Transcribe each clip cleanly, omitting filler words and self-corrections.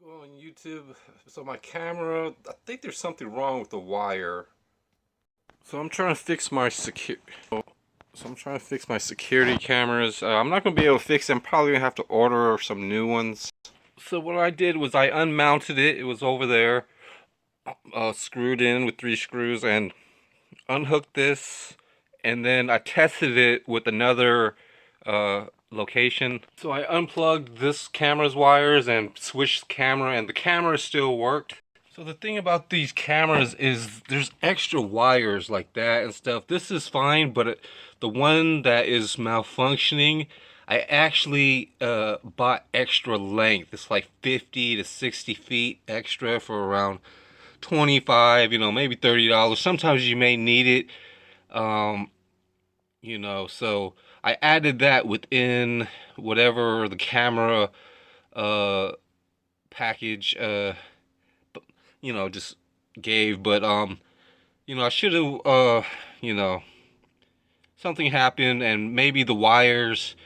Go on YouTube. So my camera, I think there's something wrong with the wire. So I'm trying to fix my security cameras. I'm not gonna be able to fix them. Probably gonna have to order some new ones. So what I did was I unmounted it. It was over there, screwed in with 3 screws, and unhooked this. And then I tested it with another location. So I unplugged this camera's wires and switched the camera, and the camera still worked. So the thing about these cameras is there's extra wires like that and stuff. This is fine, but the one that is malfunctioning, I actually bought extra length. It's like 50 to 60 feet extra for around 25, maybe $30. Sometimes you may need it. Um, so I added that within whatever the camera uh package just gave. But I should have something happened, and maybe the wires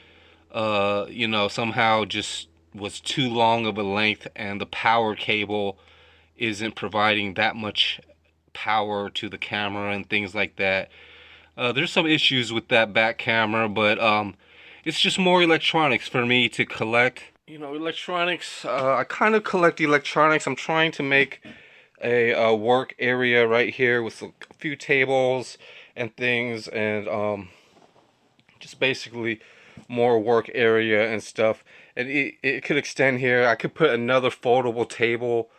somehow just was too long of a length, and the power cable isn't providing that much power to the camera and things like that. There's some issues with that back camera, but it's just more electronics for me to collect. Electronics, I kind of collect electronics. I'm trying to make a work area right here with a few tables and things, and just basically more work area and stuff. And it could extend here. I could put another foldable table,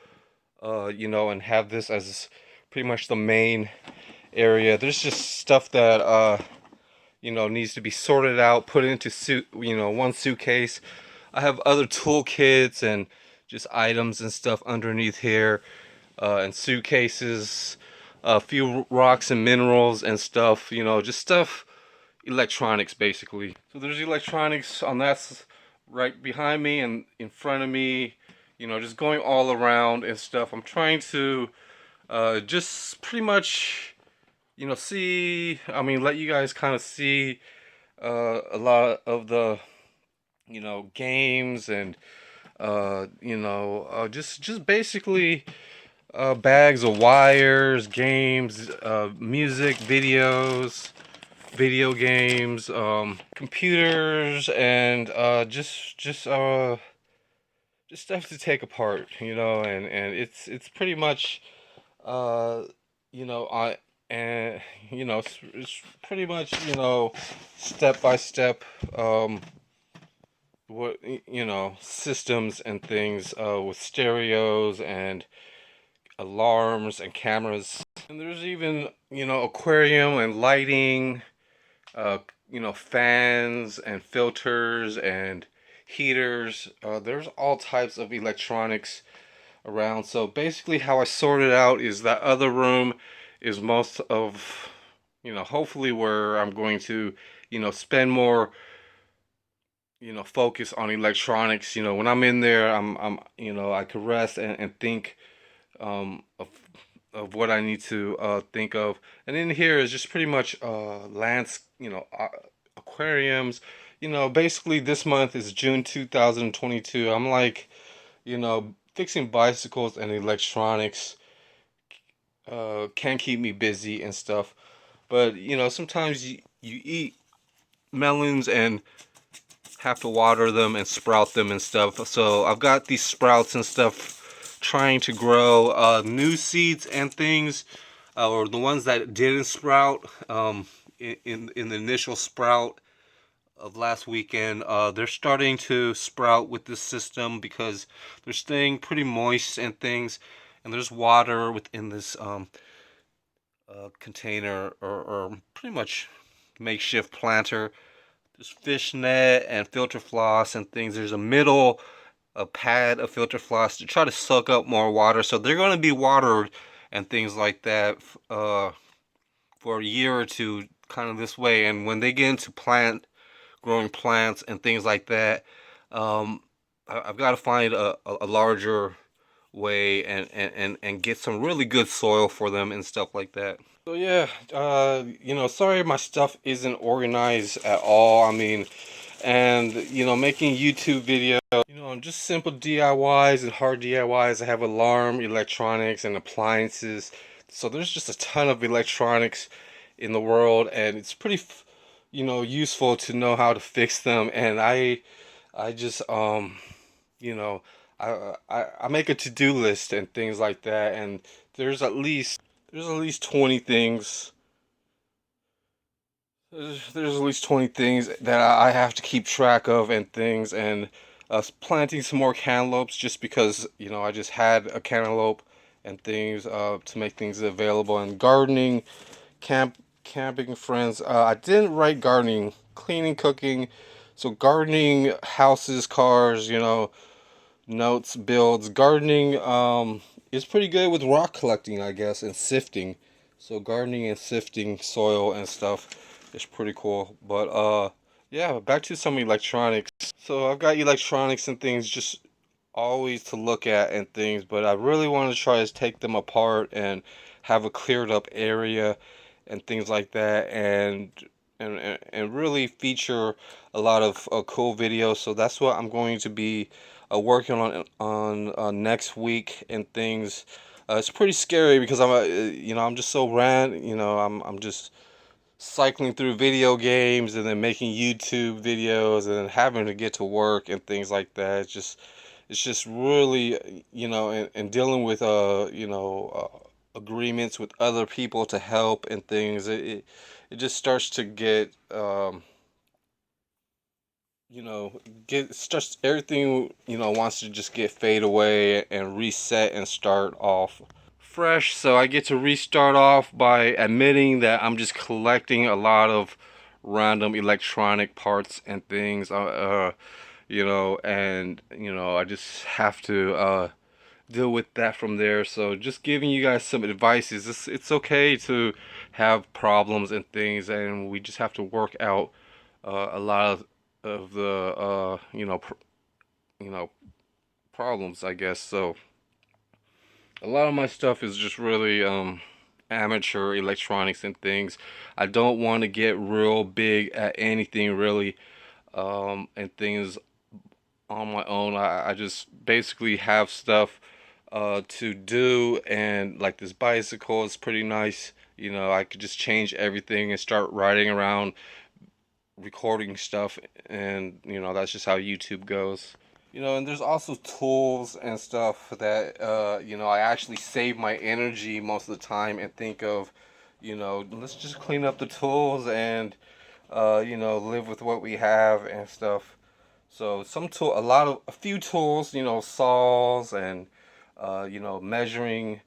and have this as pretty much the main area. There's just stuff that needs to be sorted out, put into one suitcase. I have other toolkits and just items and stuff underneath here, and suitcases, a few rocks and minerals and stuff, just stuff, electronics basically. So there's electronics on that right behind me and in front of me, just going all around and stuff. I'm trying to just pretty much let you guys kind of see a lot of the games and just basically bags of wires, games, music, videos, video games, computers, and just stuff to take apart, and it's pretty much I and it's pretty much step by step what systems and things, with stereos and alarms and cameras. And there's even aquarium and lighting, uh fans and filters and heaters. There's all types of electronics around. So basically how I sort it out is that other room is most of hopefully where I'm going to spend more focus on electronics. When I'm in there, I'm I could rest and think of what I need to think of. And in here is just pretty much aquariums. Basically this month is June 2022. I'm like fixing bicycles and electronics can keep me busy and stuff. But sometimes you eat melons and have to water them and sprout them and stuff. So I've got these sprouts and stuff trying to grow new seeds and things, or the ones that didn't sprout in the initial sprout of last weekend. They're starting to sprout with this system because they're staying pretty moist and things, and there's water within this container, or pretty much makeshift planter. There's fish net and filter floss and things. There's a pad of filter floss to try to suck up more water. So they're going to be watered and things like that for a year or two, kind of this way. And when they get into growing plants and things like that, I've got to find a larger way and get some really good soil for them and stuff like that. So yeah, sorry my stuff isn't organized at all. I mean, and making YouTube videos. Just simple DIYs and hard DIYs. I have alarm, electronics, and appliances. So there's just a ton of electronics in the world, and it's pretty, useful to know how to fix them. And I just you know, I make a to-do list and things like that, and there's at least 20 things. There's at least 20 things that I have to keep track of and things, and planting some more cantaloupes just because I just had a cantaloupe and things to make things available, and gardening, camping friends. I didn't write gardening, cleaning, cooking. So gardening, houses, cars, notes, builds. Gardening is pretty good with rock collecting, I guess, and sifting. So gardening and sifting soil and stuff is pretty cool. But yeah, back to some electronics. So I've got electronics and things just always to look at and things, but I really want to try to take them apart and have a cleared up area and things like that, and really feature a lot of cool videos. So that's what I'm going to be working on next week and things. It's pretty scary because I'm just so I'm just cycling through video games and then making YouTube videos and then having to get to work and things like that. It's just really, and dealing with agreements with other people to help and things. It just starts to get get starts everything wants to just get fade away and reset and start off fresh. So I get to restart off by admitting that I'm just collecting a lot of random electronic parts and things. And I just have to deal with that from there. So just giving you guys some advice is it's okay to have problems and things, and we just have to work out a lot of the you know problems, I guess. So a lot of my stuff is just really amateur electronics and things. I don't want to get real big at anything really, and things on my own. I just basically have stuff to do, and like this bicycle is pretty nice. I could just change everything and start riding around recording stuff, and that's just how YouTube goes. And there's also tools and stuff that I actually save my energy most of the time and think of, let's just clean up the tools and live with what we have and stuff. So a few tools, saws and measuring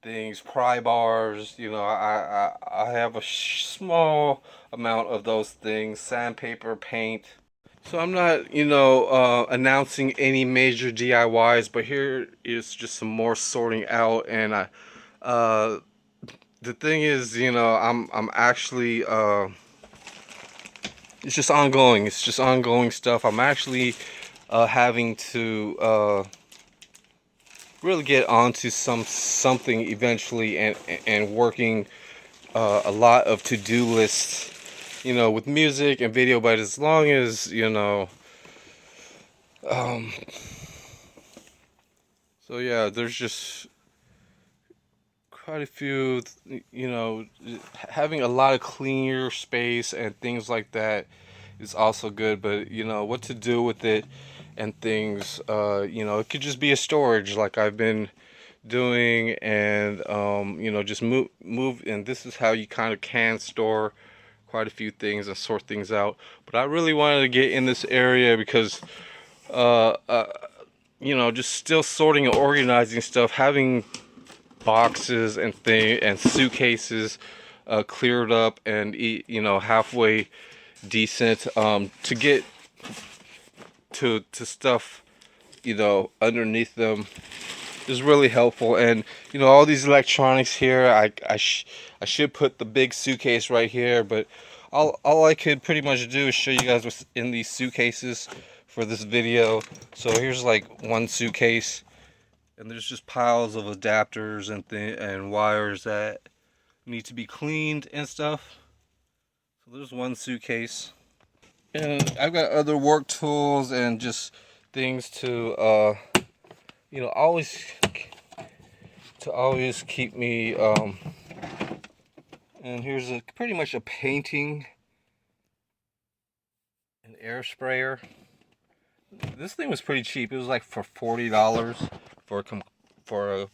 things, pry bars. I have a small amount of those things, sandpaper, paint. So I'm not, announcing any major DIYs, but here is just some more sorting out, and uh, the thing is, I'm actually, it's just ongoing. It's just ongoing stuff. I'm actually having to really get onto something eventually, and working a lot of to-do lists, with music and video. But as long as um, so yeah, there's just quite a few, having a lot of cleaner space and things like that is also good. But what to do with it and things, it could just be a storage like I've been doing, and just move, and this is how you kind of can store quite a few things and sort things out. But I really wanted to get in this area because uh, uh just still sorting and organizing stuff, having boxes and suitcases cleared up and halfway decent, to get to stuff underneath them is really helpful. And all these electronics here, I should put the big suitcase right here, but all I could pretty much do is show you guys what's in these suitcases for this video. So here's like one suitcase, and there's just piles of adapters and wires that need to be cleaned and stuff. So there's one suitcase. And I've got other work tools and just things to always keep me and here's pretty much a painting, an air sprayer. This thing was pretty cheap. It was like for $40 for a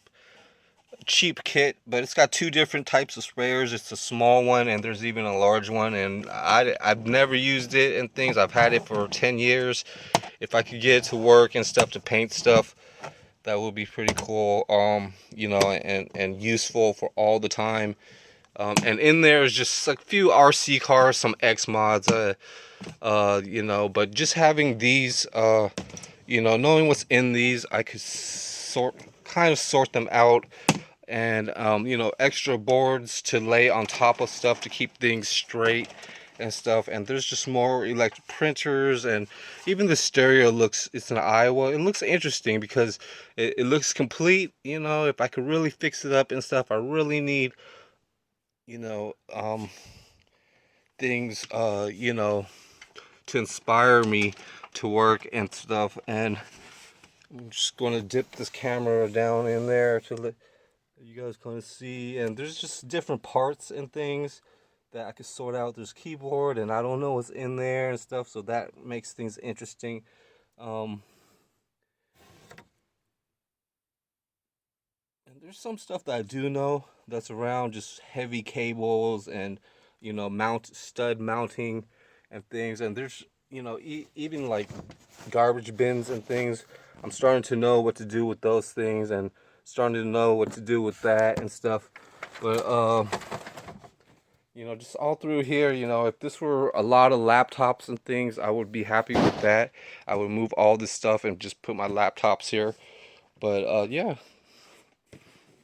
cheap kit, but it's got two different types of sprayers. It's a small one and there's even a large one, and I've never used it and things. I've had it for 10 years. If I could get it to work and stuff, to paint stuff, that would be pretty cool, and useful for all the time. And in there is just a few RC cars, some X mods, but just having these, knowing what's in these, I could kind of sort them out, and extra boards to lay on top of stuff to keep things straight and stuff. And there's just more electric printers, and even the stereo it's an Iowa. It looks interesting because it looks complete. If I could really fix it up and stuff, I really need things to inspire me to work and stuff. And I'm just going to dip this camera down in there to let you guys kind of see. And there's just different parts and things that I could sort out. There's keyboard, and I don't know what's in there and stuff, so that makes things interesting. And there's some stuff that I do know that's around, just heavy cables and stud mounting and things. And there's even like garbage bins and things. I'm starting to know what to do with those things, and starting to know what to do with that and stuff. But just all through here, if this were a lot of laptops and things, I would be happy with that. I would move all this stuff and just put my laptops here. But yeah,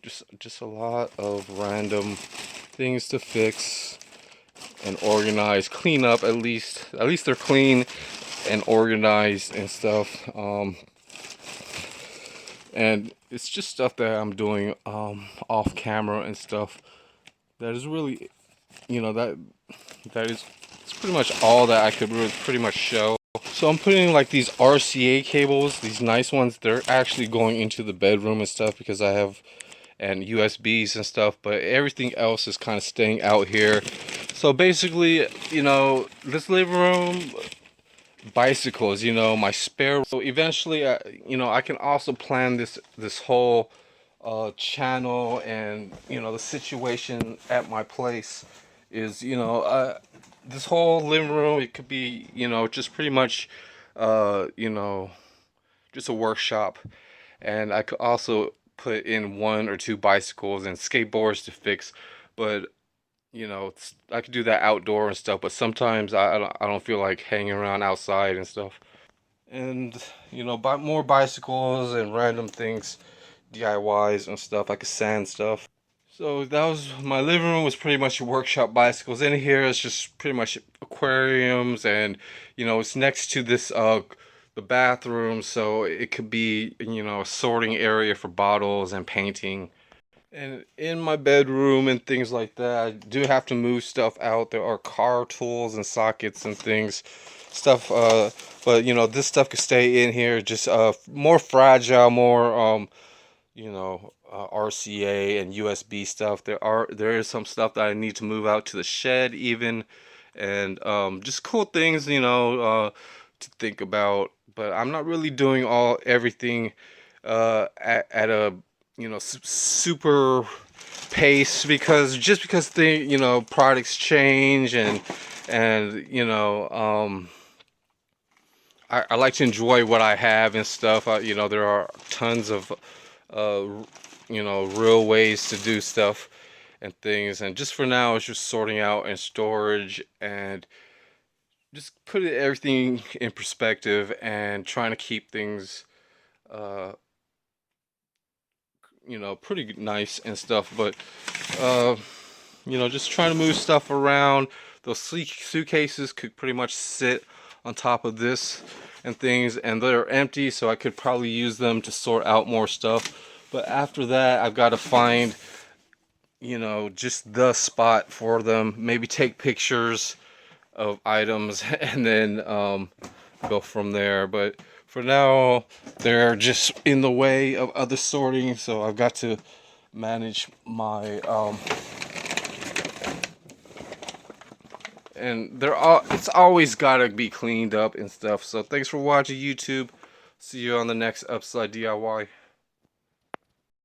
just a lot of random things to fix and organize, clean up. At least they're clean and organized and stuff. And it's just stuff that I'm doing off camera and stuff. That is really, that is, it's pretty much all that I could really pretty much show. So I'm putting like these RCA cables, these nice ones. They're actually going into the bedroom and stuff because I have, and USBs and stuff, but everything else is kind of staying out here. So basically, this living room, bicycles, my spare. So eventually, I can also plan this whole channel, and the situation at my place is, this whole living room, it could be, just pretty much, just a workshop. And I could also put in one or two bicycles and skateboards to fix, but I could do that outdoor and stuff. But sometimes I don't feel like hanging around outside and stuff. And buy more bicycles and random things, DIYs and stuff. I could sand stuff. So that was my living room, was pretty much a workshop. Bicycles in here, it's just pretty much aquariums, and it's next to this the bathroom, so it could be a sorting area for bottles and painting. And in my bedroom and things like that, I do have to move stuff out. There are car tools and sockets and things, stuff. But this stuff could stay in here. Just more fragile, more RCA and USB stuff. There is some stuff that I need to move out to the shed even, and just cool things to think about. But I'm not really doing everything at a super pace, because the products change, and I like to enjoy what I have and stuff. There are tons of real ways to do stuff and things, and just for now it's just sorting out and storage, and just putting everything in perspective and trying to keep things pretty nice and stuff. But just trying to move stuff around. Those suitcases could pretty much sit on top of this and things, and they're empty, so I could probably use them to sort out more stuff. But after that, I've got to find just the spot for them, maybe take pictures of items and then go from there. But for now, they're just in the way of other sorting, so I've got to manage my and it's always gotta be cleaned up and stuff. So thanks for watching, YouTube. See you on the next Upside DIY.